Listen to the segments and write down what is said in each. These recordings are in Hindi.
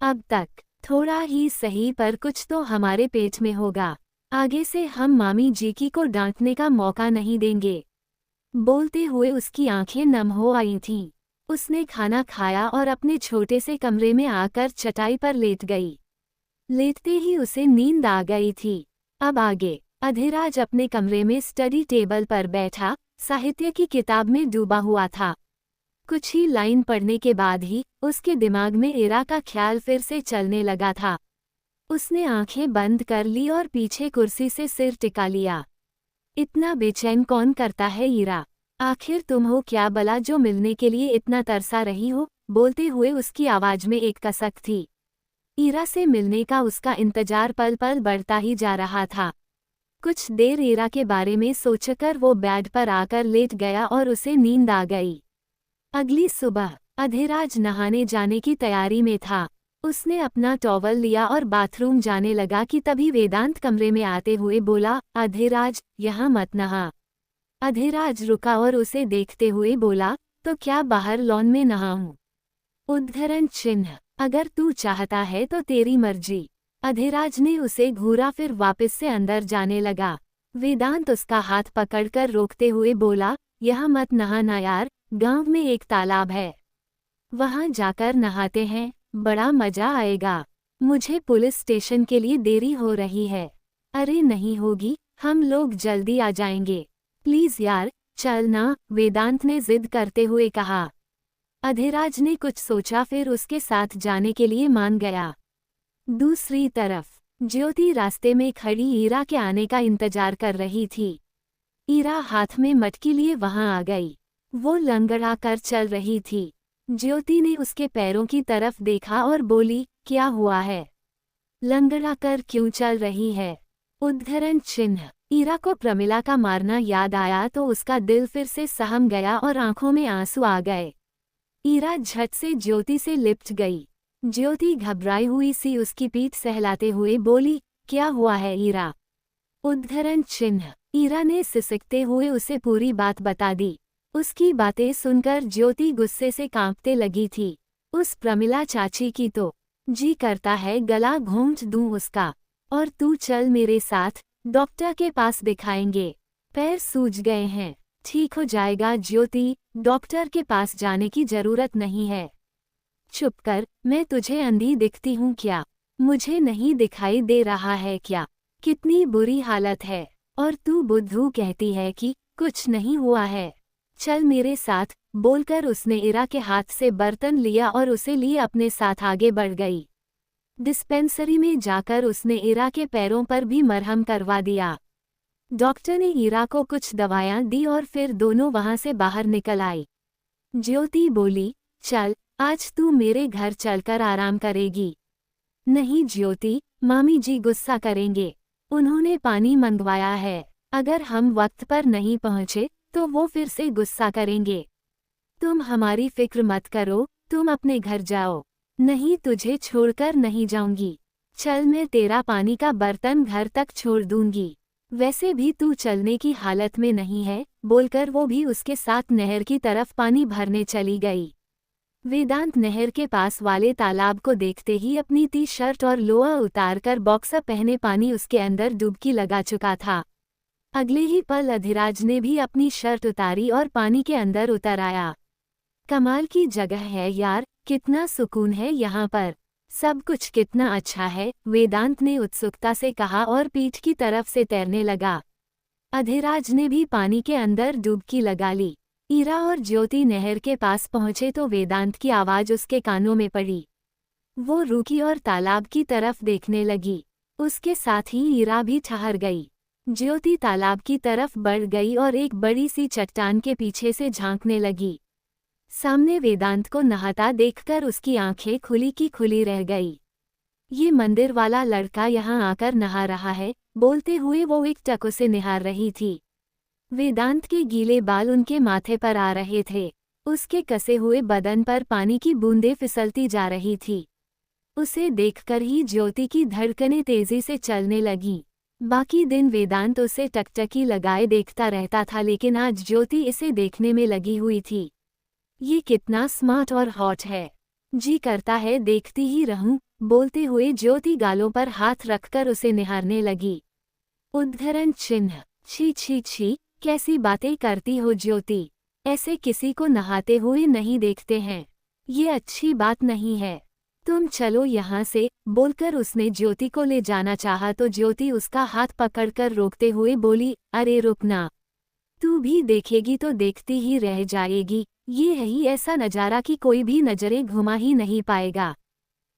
अब तक थोड़ा ही सही पर कुछ तो हमारे पेट में होगा। आगे से हम मामी जी की को डांटने का मौका नहीं देंगे। बोलते हुए उसकी आंखें नम हो आई थीं। उसने खाना खाया और अपने छोटे से कमरे में आकर चटाई पर लेट गई। लेटते ही उसे नींद आ गई थी। अब आगे अधिराज अपने कमरे में स्टडी टेबल पर बैठा साहित्य की किताब में डूबा हुआ था। कुछ ही लाइन पढ़ने के बाद ही उसके दिमाग में इरा का ख्याल फिर से चलने लगा था। उसने आंखें बंद कर ली और पीछे कुर्सी से सिर टिका लिया। इतना बेचैन कौन करता है इरा? आखिर तुम हो क्या भला जो मिलने के लिए इतना तरसा रही हो? बोलते हुए उसकी आवाज में एक कसक थी। इरा से मिलने का उसका इंतजार पल पल बढ़ता ही जा रहा था। कुछ देर इरा के बारे में सोचकर वो बेड पर आकर लेट गया और उसे नींद आ गई। अगली सुबह अधिराज नहाने जाने की तैयारी में था। उसने अपना टॉवल लिया और बाथरूम जाने लगा कि तभी वेदांत कमरे में आते हुए बोला, अधिराज यहाँ मत नहा। अधिराज रुका और उसे देखते हुए बोला, तो क्या बाहर लॉन में नहाऊं? उद्धरण चिन्ह। अगर तू चाहता है तो तेरी मर्जी। अधिराज ने उसे घूरा फिर वापस से अंदर जाने लगा। वेदांत उसका हाथ पकड़कर रोकते हुए बोला, यहाँ मत नहाना यार, गांव में एक तालाब है, वहां जाकर नहाते हैं, बड़ा मजा आएगा। मुझे पुलिस स्टेशन के लिए देरी हो रही है। अरे नहीं होगी, हम लोग जल्दी आ जाएंगे। प्लीज यार चल ना, वेदांत ने जिद करते हुए कहा। अधिराज ने कुछ सोचा फिर उसके साथ जाने के लिए मान गया। दूसरी तरफ ज्योति रास्ते में खड़ी ईरा के आने का इंतजार कर रही थी। ईरा हाथ में मटकी लिए वहां आ गई। वो लंगड़ा कर चल रही थी। ज्योति ने उसके पैरों की तरफ देखा और बोली, क्या हुआ है? लंगड़ा कर क्यों चल रही है? उद्धरण चिन्ह। ईरा को प्रमिला का मारना याद आया तो उसका दिल फिर से सहम गया और आंखों में आंसू आ गए। ईरा झट से ज्योति से लिपट गई। ज्योति घबराई हुई सी उसकी पीठ सहलाते हुए बोली, क्या हुआ है ईरा? उद्धरण चिन्ह। ईरा ने सिसकते हुए उसे पूरी बात बता दी। उसकी बातें सुनकर ज्योति गुस्से से कांपते लगी थी। उस प्रमिला चाची की तो जी करता है गला घोंट दूं उसका। और तू चल मेरे साथ, डॉक्टर के पास दिखाएंगे, पैर सूज गए हैं। ठीक हो जाएगा ज्योति, डॉक्टर के पास जाने की जरूरत नहीं है। चुप कर, मैं तुझे अंधी दिखती हूँ क्या? मुझे नहीं दिखाई दे रहा है क्या? कितनी बुरी हालत है, और तू बुद्धू कहती है कि कुछ नहीं हुआ है। चल मेरे साथ, बोलकर उसने ईरा के हाथ से बर्तन लिया और उसे लिए अपने साथ आगे बढ़ गई। डिस्पेंसरी में जाकर उसने ईरा के पैरों पर भी मरहम करवा दिया। डॉक्टर ने ईरा को कुछ दवायां दी और फिर दोनों वहां से बाहर निकल आई। ज्योति बोली, चल आज तू मेरे घर चलकर आराम करेगी। नहीं ज्योति, मामी जी गुस्सा करेंगे। उन्होंने पानी मंगवाया है, अगर हम वक्त पर नहीं पहुंचे तो वो फिर से गुस्सा करेंगे। तुम हमारी फिक्र मत करो, तुम अपने घर जाओ। नहीं तुझे छोड़कर नहीं जाऊंगी। चल मैं तेरा पानी का बर्तन घर तक छोड़ दूंगी। वैसे भी तू चलने की हालत में नहीं है, बोलकर वो भी उसके साथ नहर की तरफ पानी भरने चली गई। वेदांत नहर के पास वाले तालाब को देखते ही अपनी टी शर्ट और लोअर उतारकर बॉक्सर पहने पानी उसके अंदर डुबकी लगा चुका था। अगले ही पल अधिराज ने भी अपनी शर्ट उतारी और पानी के अंदर उतर आया। कमाल की जगह है यार, कितना सुकून है यहाँ पर, सब कुछ कितना अच्छा है, वेदांत ने उत्सुकता से कहा और पीठ की तरफ से तैरने लगा। अधिराज ने भी पानी के अंदर डुबकी लगा ली। ईरा और ज्योति नहर के पास पहुंचे तो वेदांत की आवाज उसके कानों में पड़ी। वो रुकी और तालाब की तरफ देखने लगी। उसके साथ ही ईरा भी ठहर गई। ज्योति तालाब की तरफ बढ़ गई और एक बड़ी सी चट्टान के पीछे से झांकने लगी। सामने वेदांत को नहाता देखकर उसकी आंखें खुली की खुली रह गई। ये मंदिर वाला लड़का यहाँ आकर नहा रहा है, बोलते हुए वो एक टक से निहार रही थी। वेदांत के गीले बाल उनके माथे पर आ रहे थे। उसके कसे हुए बदन पर पानी की बूंदें फिसलती जा रही थी। उसे देखकर ही ज्योति की धड़कनें तेजी से चलने लगीं। बाकी दिन वेदांत उसे टकटकी लगाए देखता रहता था, लेकिन आज ज्योति इसे देखने में लगी हुई थी। ये कितना स्मार्ट और हॉट है, जी करता है देखती ही रहूं। बोलते हुए ज्योति गालों पर हाथ रखकर उसे निहारने लगी। उद्धरण चिन्ह। छी छी छी, कैसी बातें करती हो ज्योति, ऐसे किसी को नहाते हुए नहीं देखते हैं, ये अच्छी बात नहीं है, तुम चलो यहाँ से। बोलकर उसने ज्योति को ले जाना चाहा तो ज्योति उसका हाथ पकड़कर रोकते हुए बोली, अरे रुकना, तू भी देखेगी तो देखती ही रह जाएगी, ये है ही ऐसा नजारा कि कोई भी नजरें घुमा ही नहीं पाएगा,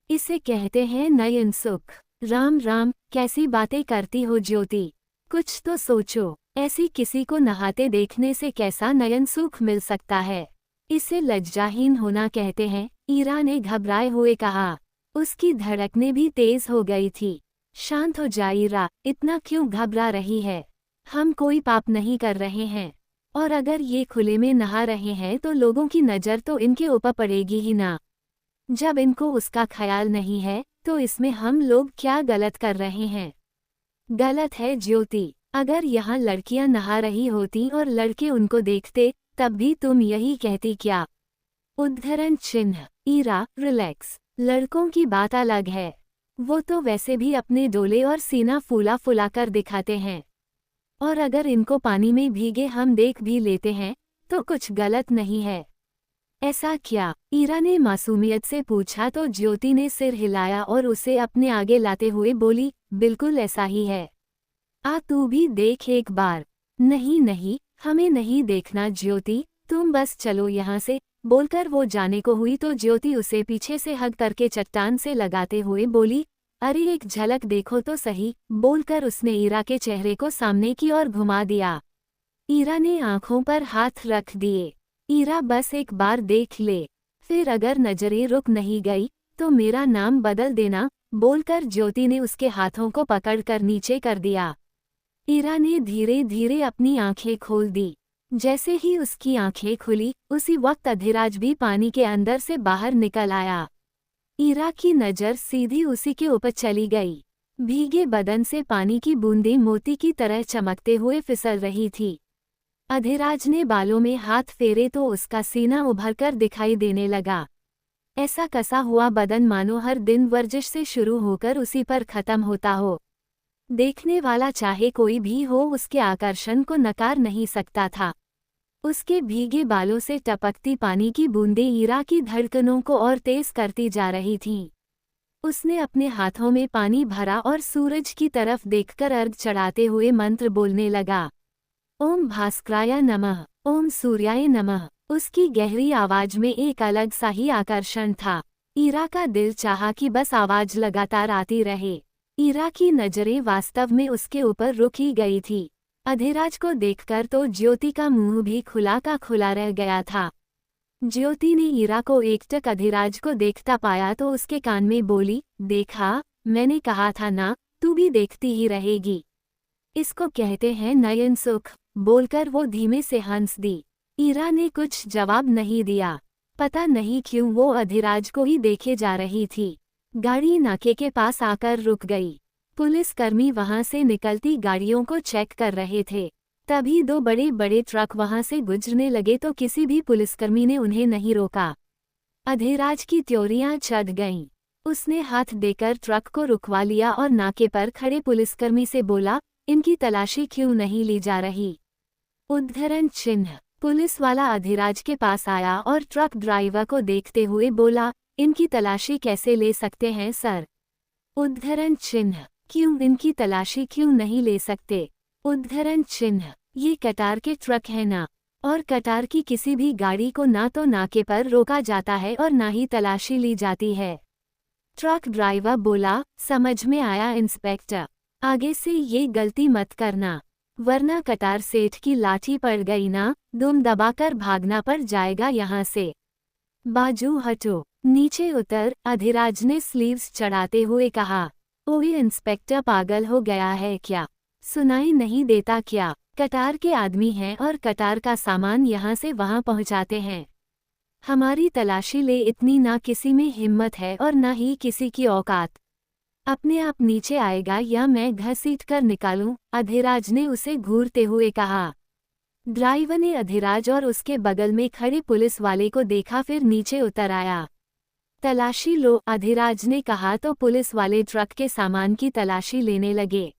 इसे कहते हैं नयन सुख। राम राम, कैसी बातें करती हो ज्योति, कुछ तो सोचो, ऐसी किसी को नहाते देखने से कैसा नयन सुख मिल सकता है, इसे लज्जाहीन होना कहते हैं। ईरा ने घबराए हुए कहा। उसकी धड़कनें भी तेज हो गई थी। शांत हो जा ईरा, इतना क्यों घबरा रही है, हम कोई पाप नहीं कर रहे हैं, और अगर ये खुले में नहा रहे हैं तो लोगों की नज़र तो इनके ऊपर पड़ेगी ही ना। जब इनको उसका ख्याल नहीं है तो इसमें हम लोग क्या गलत कर रहे हैं। गलत है ज्योति, अगर यहाँ लड़कियां नहा रही होती और लड़के उनको देखते तब भी तुम यही कहती क्या। उद्धरण चिन्ह। ईरा रिलैक्स, लड़कों की बात अलग है, वो तो वैसे भी अपने डोले और सीना फूला फुला कर दिखाते हैं, और अगर इनको पानी में भीगे हम देख भी लेते हैं तो कुछ गलत नहीं है। ऐसा क्या? ईरा ने मासूमियत से पूछा तो ज्योति ने सिर हिलाया और उसे अपने आगे लाते हुए बोली, बिल्कुल ऐसा ही है, आ तू भी देख एक बार। नहीं नहीं, हमें नहीं देखना ज्योति, तुम बस चलो यहाँ से। बोलकर वो जाने को हुई तो ज्योति उसे पीछे से हग करके चट्टान से लगाते हुए बोली, अरे एक झलक देखो तो सही। बोलकर उसने ईरा के चेहरे को सामने की ओर घुमा दिया। ईरा ने आंखों पर हाथ रख दिए। ईरा बस एक बार देख ले, फिर अगर नजरें रुक नहीं गई तो मेरा नाम बदल देना। बोलकर ज्योति ने उसके हाथों को पकड़कर नीचे कर दिया। ईरा ने धीरे धीरे अपनी आंखें खोल दी। जैसे ही उसकी आंखें खुली उसी वक्त अधिराज भी पानी के अंदर से बाहर निकल आया। ईरा की नज़र सीधी उसी के ऊपर चली गई। भीगे बदन से पानी की बूंदें मोती की तरह चमकते हुए फिसल रही थी। अधिराज ने बालों में हाथ फेरे तो उसका सीना उभरकर दिखाई देने लगा। ऐसा कसा हुआ बदन मानो हर दिन वर्जिश से शुरू होकर उसी पर खत्म होता हो। देखने वाला चाहे कोई भी हो उसके आकर्षण को नकार नहीं सकता था। उसके भीगे बालों से टपकती पानी की बूंदें ईरा की धड़कनों को और तेज करती जा रही थीं। उसने अपने हाथों में पानी भरा और सूरज की तरफ देखकर अर्घ चढ़ाते हुए मंत्र बोलने लगा। ओम भास्कराय नमः, ओम सूर्याय नमः। उसकी गहरी आवाज में एक अलग सा ही आकर्षण था। ईरा का दिल चाहा कि बस आवाज लगातार आती रहे। ईरा की नजरें वास्तव में उसके ऊपर रुक ही गई थी। अधिराज को देखकर तो ज्योति का मुंह भी खुला का खुला रह गया था। ज्योति ने ईरा को एकटक अधिराज को देखता पाया तो उसके कान में बोली, देखा, मैंने कहा था ना, तू भी देखती ही रहेगी, इसको कहते हैं नयन सुख। बोलकर वो धीमे से हंस दी। ईरा ने कुछ जवाब नहीं दिया। पता नहीं क्यों वो अधिराज को ही देखे जा रही थी। गाड़ी नाके के पास आकर रुक गई। पुलिसकर्मी वहां से निकलती गाड़ियों को चेक कर रहे थे। तभी दो बड़े बड़े ट्रक वहां से गुजरने लगे तो किसी भी पुलिसकर्मी ने उन्हें नहीं रोका। अधिराज की त्योरियां चढ़ गईं। उसने हाथ देकर ट्रक को रुकवा लिया और नाके पर खड़े पुलिसकर्मी से बोला, इनकी तलाशी क्यों नहीं ली जा रही। उद्धरण चिन्ह। पुलिस वाला अधिराज के पास आया और ट्रक ड्राइवर को देखते हुए बोला, इनकी तलाशी कैसे ले सकते हैं सर। उद्धरण चिन्ह। क्यों इनकी तलाशी क्यों नहीं ले सकते। उद्धरण चिन्ह। ये कतार के ट्रक है ना, और कतार की किसी भी गाड़ी को ना तो नाके पर रोका जाता है और ना ही तलाशी ली जाती है। ट्रक ड्राइवर बोला, समझ में आया इंस्पेक्टर, आगे से ये गलती मत करना, वरना कतार सेठ की लाठी पड़ गई ना, दुम दबाकर भागना पड़ जाएगा यहाँ से। बाजू हटो, नीचे उतर। अधिराज ने स्लीव्स चढ़ाते हुए कहा। ओए इंस्पेक्टर, पागल हो गया है क्या, सुनाई नहीं देता क्या। कतार के आदमी हैं और कतार का सामान यहाँ से वहाँ पहुँचाते हैं। हमारी तलाशी ले इतनी ना किसी में हिम्मत है और ना ही किसी की औकात। अपने आप नीचे आएगा या मैं घसीट कर निकालूं। अधिराज ने उसे घूरते हुए कहा। ड्राइवर ने अधिराज और उसके बगल में खड़े पुलिस वाले को देखा, फिर नीचे उतर आया। तलाशी लो, अधिराज ने कहा तो पुलिस वाले ट्रक के सामान की तलाशी लेने लगे।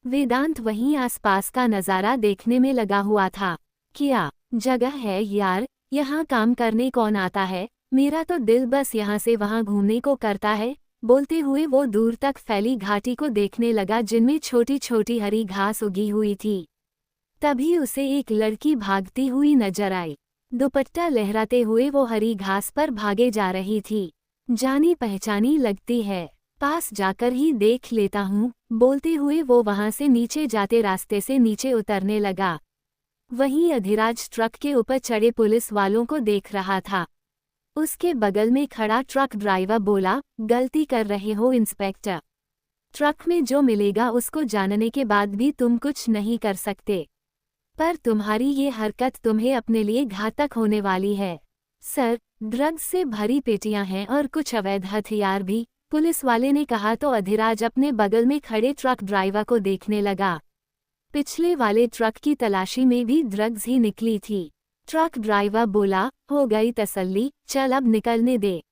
वेदांत वहीं आसपास का नज़ारा देखने में लगा हुआ था। क्या जगह है यार, यहाँ काम करने कौन आता है, मेरा तो दिल बस यहाँ से वहाँ घूमने को करता है। बोलते हुए वो दूर तक फैली घाटी को देखने लगा जिनमें छोटी छोटी हरी घास उगी हुई थी। तभी उसे एक लड़की भागती हुई नजर आई। दुपट्टा लहराते हुए वो हरी घास पर भागे जा रही थी। जानी पहचानी लगती है, पास जाकर ही देख लेता हूँ, बोलते हुए वो वहां से नीचे जाते रास्ते से नीचे उतरने लगा। वहीं अधिराज ट्रक के ऊपर चढ़े पुलिस वालों को देख रहा था। उसके बगल में खड़ा ट्रक ड्राइवर बोला, गलती कर रहे हो इंस्पेक्टर, ट्रक में जो मिलेगा उसको जानने के बाद भी तुम कुछ नहीं कर सकते, पर तुम्हारी ये हरकत तुम्हें अपने लिए घातक होने वाली है। सर, ड्रग्स से भरी पेटियां हैं और कुछ अवैध हथियार भी, पुलिस वाले ने कहा तो अधिराज अपने बगल में खड़े ट्रक ड्राइवर को देखने लगा। पिछले वाले ट्रक की तलाशी में भी ड्रग्स ही निकली थी। ट्रक ड्राइवर बोला, हो गई तसल्ली, चल अब निकलने दे,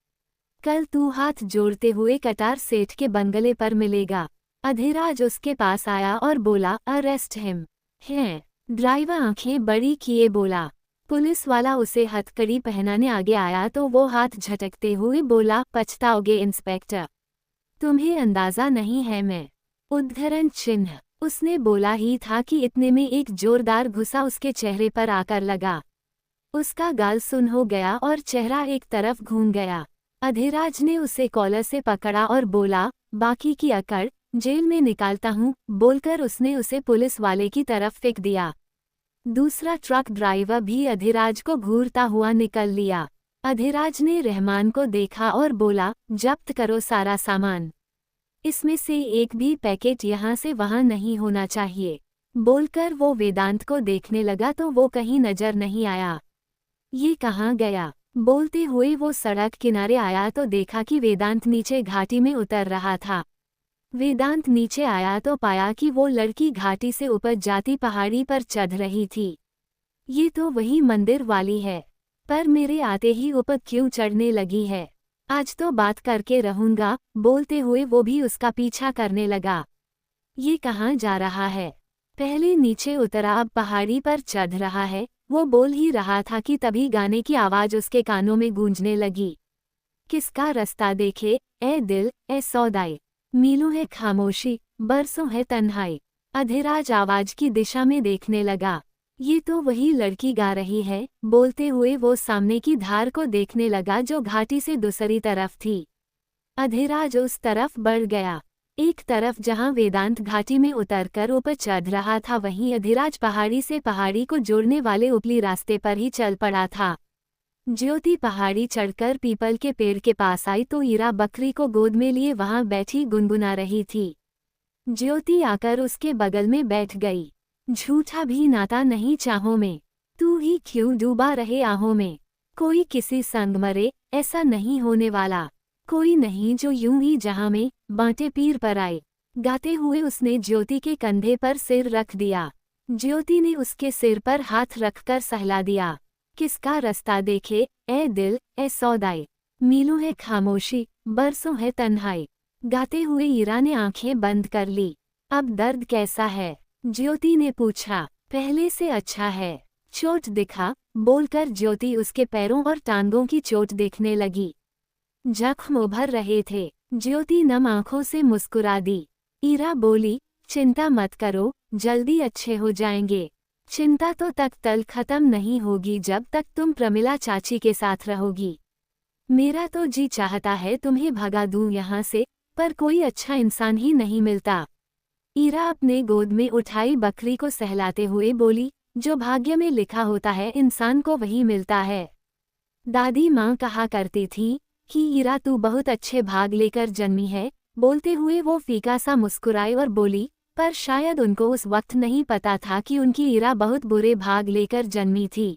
कल तू हाथ जोड़ते हुए कटार सेठ के बंगले पर मिलेगा। अधिराज उसके पास आया और बोला, अरेस्ट हिम। हैं? ड्राइवर आंखें बड़ी किए बोला। पुलिस वाला उसे हथकड़ी पहनाने आगे आया तो वो हाथ झटकते हुए बोला, पछताओगे इंस्पेक्टर, तुम्हें अंदाजा नहीं है मैं। उद्धरण चिन्ह। उसने बोला ही था कि इतने में एक जोरदार घुसा उसके चेहरे पर आकर लगा। उसका गाल सुन्न हो गया और चेहरा एक तरफ घूम गया। अधिराज ने उसे कॉलर से पकड़ा और बोला, बाकी की अकड़ जेल में निकालता हूँ, बोलकर उसने उसे पुलिस वाले की तरफ फेंक दिया। दूसरा ट्रक ड्राइवर भी अधिराज को घूरता हुआ निकल लिया। अधिराज ने रहमान को देखा और बोला, जब्त करो सारा सामान, इसमें से एक भी पैकेट यहाँ से वहाँ नहीं होना चाहिए। बोलकर वो वेदांत को देखने लगा तो वो कहीं नजर नहीं आया। ये कहाँ गया? बोलते हुए वो सड़क किनारे आया तो देखा कि वेदांत नीचे घाटी में उतर रहा था। वेदांत नीचे आया तो पाया कि वो लड़की घाटी से ऊपर जाती पहाड़ी पर चढ़ रही थी। ये तो वही मंदिर वाली है, पर मेरे आते ही ऊपर क्यों चढ़ने लगी है? आज तो बात करके रहूंगा, बोलते हुए वो भी उसका पीछा करने लगा। ये कहाँ जा रहा है? पहले नीचे उतरा अब पहाड़ी पर चढ़ रहा है। वो बोल ही रहा था कि तभी गाने की आवाज उसके कानों में गूंजने लगी। किसका रास्ता देखे ए दिल ए सौदाई, मीलों है खामोशी, बरसों है तन्हाई। अधिराज आवाज की दिशा में देखने लगा। ये तो वही लड़की गा रही है। बोलते हुए वो सामने की धार को देखने लगा जो घाटी से दूसरी तरफ थी। अधिराज उस तरफ बढ़ गया। एक तरफ जहां वेदांत घाटी में उतरकर ऊपर चढ़ रहा था, वहीं अधिराज पहाड़ी से पहाड़ी को जोड़ने वाले ऊपरी रास्ते पर ही चल पड़ा था। ज्योति पहाड़ी चढ़कर पीपल के पेड़ के पास आई तो ईरा बकरी को गोद में लिए वहां बैठी गुनगुना रही थी। ज्योति आकर उसके बगल में बैठ गई। झूठा भी नाता नहीं चाहों में, तू ही क्यों डूबा रहे आहों में। कोई किसी संग मरे, ऐसा नहीं होने वाला। कोई नहीं जो यूं ही जहां में बांटे पीर पर आए। गाते हुए उसने ज्योति के कंधे पर सिर रख दिया। ज्योति ने उसके सिर पर हाथ रखकर सहला दिया। किसका रास्ता देखे ए दिल ए सौदाई, मीलों है खामोशी, बरसों है तन्हाई। गाते हुए ईरा ने आंखें बंद कर ली। अब दर्द कैसा है? ज्योति ने पूछा। पहले से अच्छा है। चोट दिखा, बोलकर ज्योति उसके पैरों और टांगों की चोट देखने लगी। जख्म उभर रहे थे। ज्योति नम आंखों से मुस्कुरा दी। ईरा बोली, चिंता मत करो, जल्दी अच्छे हो जाएंगे। चिंता तो तक तल खत्म नहीं होगी जब तक तुम प्रमिला चाची के साथ रहोगी। मेरा तो जी चाहता है तुम्हें भगा दूं यहाँ से, पर कोई अच्छा इंसान ही नहीं मिलता। ईरा अपने गोद में उठाई बकरी को सहलाते हुए बोली, जो भाग्य में लिखा होता है इंसान को वही मिलता है। दादी माँ कहा करती थी कि ईरा तू बहुत अच्छे भाग लेकर जन्मी है। बोलते हुए वो फीका सा मुस्कुराई और बोली, पर शायद उनको उस वक्त नहीं पता था कि उनकी ईरा बहुत बुरे भाग लेकर जन्मी थी।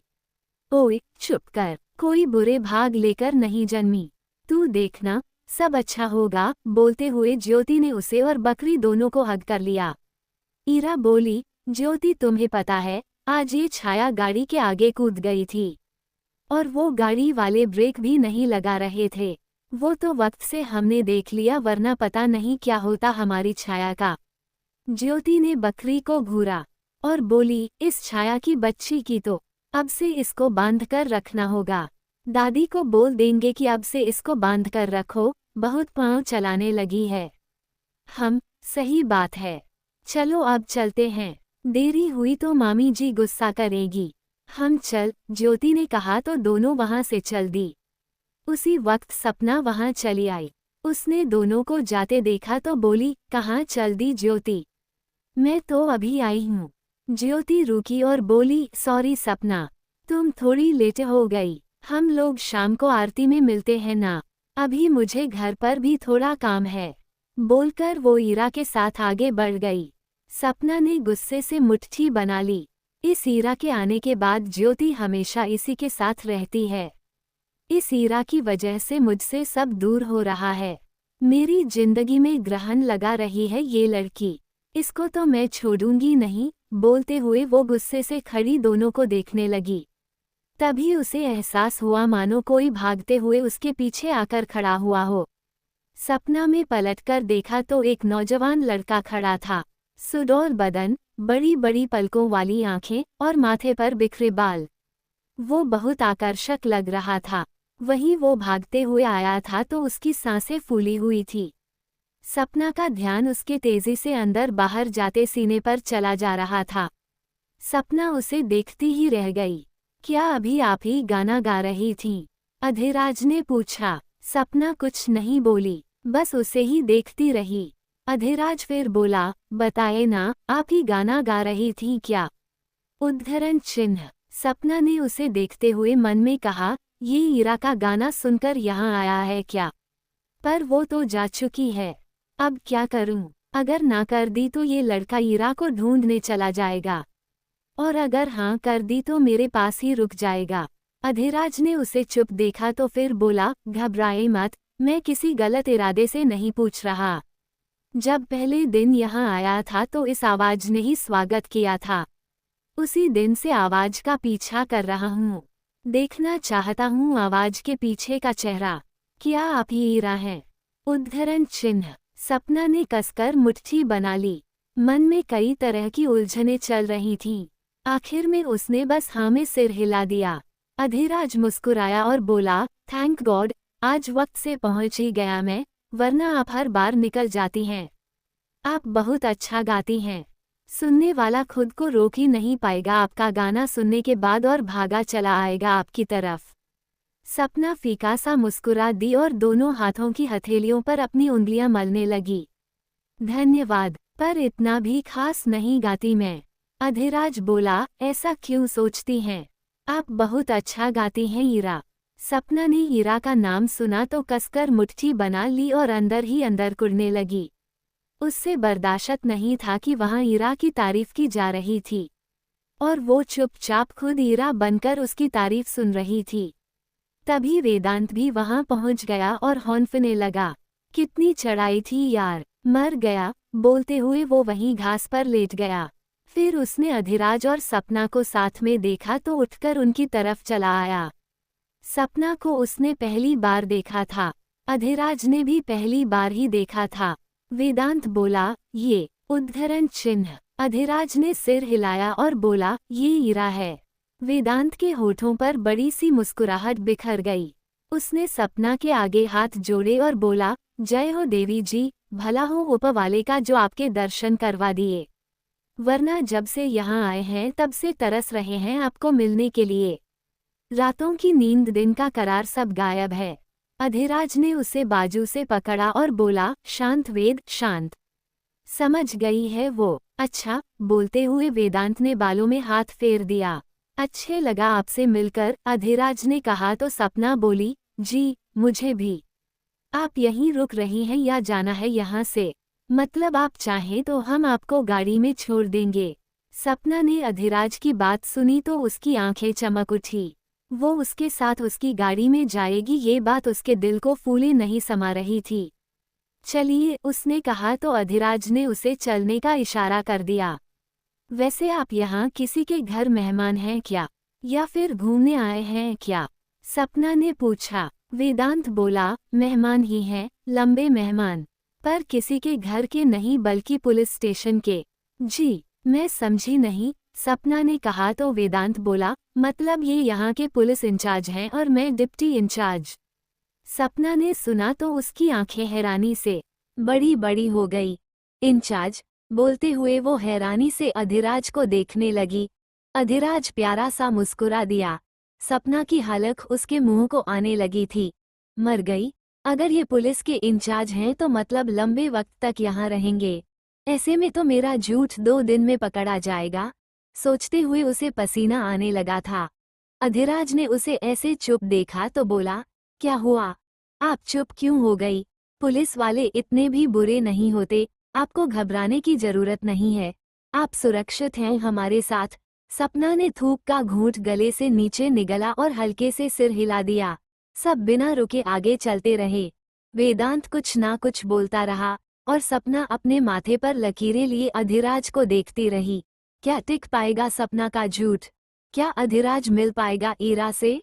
ओए चुप कर, कोई बुरे भाग लेकर नहीं जन्मी, तू देखना सब अच्छा होगा। बोलते हुए ज्योति ने उसे और बकरी दोनों को हग कर लिया। ईरा बोली, ज्योति तुम्हें पता है आज ये छाया गाड़ी के आगे कूद गई थी और वो गाड़ी वाले ब्रेक भी नहीं लगा रहे थे। वो तो वक्त से हमने देख लिया, वरना पता नहीं क्या होता हमारी छाया का। ज्योति ने बकरी को घूरा और बोली, इस छाया की बच्ची की तो अब से इसको बांध कर रखना होगा। दादी को बोल देंगे कि अब से इसको बांध कर रखो, बहुत पाँव चलाने लगी है। सही बात है, चलो अब चलते हैं, देरी हुई तो मामी जी गुस्सा करेगी। चल, ज्योति ने कहा तो दोनों वहां से चल दी। उसी वक्त सपना वहां चली आई। उसने दोनों को जाते देखा तो बोली, कहाँ चल दी ज्योति? मैं तो अभी आई हूँ। ज्योति रुकी और बोली, सॉरी सपना, तुम थोड़ी लेट हो गई। हम लोग शाम को आरती में मिलते हैं ना, अभी मुझे घर पर भी थोड़ा काम है। बोलकर वो ईरा के साथ आगे बढ़ गई। सपना ने गुस्से से मुट्ठी बना ली। इस ईरा के आने के बाद ज्योति हमेशा इसी के साथ रहती है। इस ईरा की वजह से मुझसे सब दूर हो रहा है। मेरी जिंदगी में ग्रहण लगा रही है ये लड़की, इसको तो मैं छोड़ूंगी नहीं। बोलते हुए वो गुस्से से खड़ी दोनों को देखने लगी। तभी उसे एहसास हुआ मानो कोई भागते हुए उसके पीछे आकर खड़ा हुआ हो। सपना में पलटकर देखा तो एक नौजवान लड़का खड़ा था। सुडौल बदन, बड़ी बड़ी पलकों वाली आंखें और माथे पर बिखरे बाल। वो बहुत आकर्षक लग रहा था। वहीं वो भागते हुए आया था तो उसकी सांसें फूली हुई थी। सपना का ध्यान उसके तेजी से अंदर बाहर जाते सीने पर चला जा रहा था। सपना उसे देखती ही रह गई। क्या अभी आप ही गाना गा रही थीं? अधिराज ने पूछा। सपना कुछ नहीं बोली, बस उसे ही देखती रही। अधिराज फिर बोला, बताए ना, आप ही गाना गा रही थीं क्या? उद्धरण चिन्ह। सपना ने उसे देखते हुए मन में कहा, ये ईरा का गाना सुनकर यहाँ आया है क्या? पर वो तो जा चुकी है, अब क्या करूं? अगर ना कर दी तो ये लड़का ईरा को ढूंढने चला जाएगा, और अगर हाँ कर दी तो मेरे पास ही रुक जाएगा। अधिराज ने उसे चुप देखा तो फिर बोला, घबराए मत, मैं किसी गलत इरादे से नहीं पूछ रहा। जब पहले दिन यहाँ आया था तो इस आवाज ने ही स्वागत किया था। उसी दिन से आवाज का पीछा कर रहा हूँ। देखना चाहता हूँ आवाज के पीछे का चेहरा। क्या आप ही ईरा हैं? उद्धरण चिन्ह। सपना ने कसकर मुट्ठी बना ली। मन में कई तरह की उलझनें चल रही थीं। आखिर में उसने बस हाँ में सिर हिला दिया। अधिराज मुस्कुराया और बोला, थैंक गॉड, आज वक्त से पहुंच ही गया मैं, वरना आप हर बार निकल जाती हैं। आप बहुत अच्छा गाती हैं। सुनने वाला खुद को रोक ही नहीं पाएगा आपका गाना सुनने के बाद और भागा चला आएगा आपकी तरफ। सपना फीका सा मुस्कुरा दी और दोनों हाथों की हथेलियों पर अपनी उंगलियां मलने लगी। धन्यवाद, पर इतना भी खास नहीं गाती मैं। अधिराज बोला, ऐसा क्यों सोचती हैं? आप बहुत अच्छा गाती हैं ईरा। सपना ने ईरा का नाम सुना तो कसकर मुट्ठी बना ली और अंदर ही अंदर कुड़ने लगी। उससे बर्दाश्त नहीं था कि वहां ईरा की तारीफ की जा रही थी, और वो चुपचाप खुद ईरा बनकर उसकी तारीफ सुन रही थी। तभी वेदांत भी वहां पहुंच गया और हौंफने लगा। कितनी चढ़ाई थी यार, मर गया। बोलते हुए वो वहीं घास पर लेट गया। फिर उसने अधिराज और सपना को साथ में देखा तो उठकर उनकी तरफ चला आया। सपना को उसने पहली बार देखा था, अधिराज ने भी पहली बार ही देखा था। वेदांत बोला, ये उद्धरण चिन्ह। अधिराज ने सिर हिलाया और बोला, ये ईरा है। वेदांत के होठों पर बड़ी सी मुस्कुराहट बिखर गई। उसने सपना के आगे हाथ जोड़े और बोला, जय हो देवी जी, भला हो ऊपरवाले का जो आपके दर्शन करवा दिए, वरना जब से यहाँ आए हैं तब से तरस रहे हैं आपको मिलने के लिए। रातों की नींद, दिन का करार सब गायब है। अधिराज ने उसे बाजू से पकड़ा और बोला, शांत वेद, शांत। समझ गई है वो? अच्छा। बोलते हुए वेदांत ने बालों में हाथ फेर दिया। अच्छे लगा आपसे मिलकर, अधिराज ने कहा तो सपना बोली, जी मुझे भी। आप यहीं रुक रही हैं या जाना है यहाँ से? मतलब आप चाहें तो हम आपको गाड़ी में छोड़ देंगे। सपना ने अधिराज की बात सुनी तो उसकी आंखें चमक उठी। वो उसके साथ उसकी गाड़ी में जाएगी ये बात उसके दिल को फूले नहीं समा रही थी। चलिए, उसने कहा तो अधिराज ने उसे चलने का इशारा कर दिया। वैसे आप यहाँ किसी के घर मेहमान हैं क्या, या फिर घूमने आए हैं क्या? सपना ने पूछा। वेदांत बोला, मेहमान ही हैं, लंबे मेहमान। पर किसी के घर के नहीं बल्कि पुलिस स्टेशन के। जी, मैं समझी नहीं, सपना ने कहा तो वेदांत बोला, मतलब ये यहाँ के पुलिस इंचार्ज हैं और मैं डिप्टी इंचार्ज। सपना ने सुना तो उसकी आंखें हैरानी से बड़ी बड़ी हो गई। इंचार्ज, बोलते हुए वो हैरानी से अधिराज को देखने लगी। अधिराज प्यारा सा मुस्कुरा दिया। सपना की हलक उसके मुंह को आने लगी थी। मर गई? अगर ये पुलिस के इंचार्ज हैं तो मतलब लंबे वक्त तक यहाँ रहेंगे। ऐसे में तो मेरा झूठ 2 दिन में पकड़ा जाएगा। सोचते हुए उसे पसीना आने लगा था। अधिराज ने उसे ऐसे चुप देखा तो बोला, क्या हुआ? आप चुप क्यों हो गई? पुलिस वाले इतने भी बुरे नहीं होते, आपको घबराने की जरूरत नहीं है। आप सुरक्षित हैं हमारे साथ। सपना ने थूक का घूंट गले से नीचे निगला और हल्के से सिर हिला दिया। सब बिना रुके आगे चलते रहे। वेदांत कुछ ना कुछ बोलता रहा और सपना अपने माथे पर लकीरें लिए अधिराज को देखती रही। क्या टिक पाएगा सपना का झूठ? क्या अधिराज मिल पाएगा ईरा से?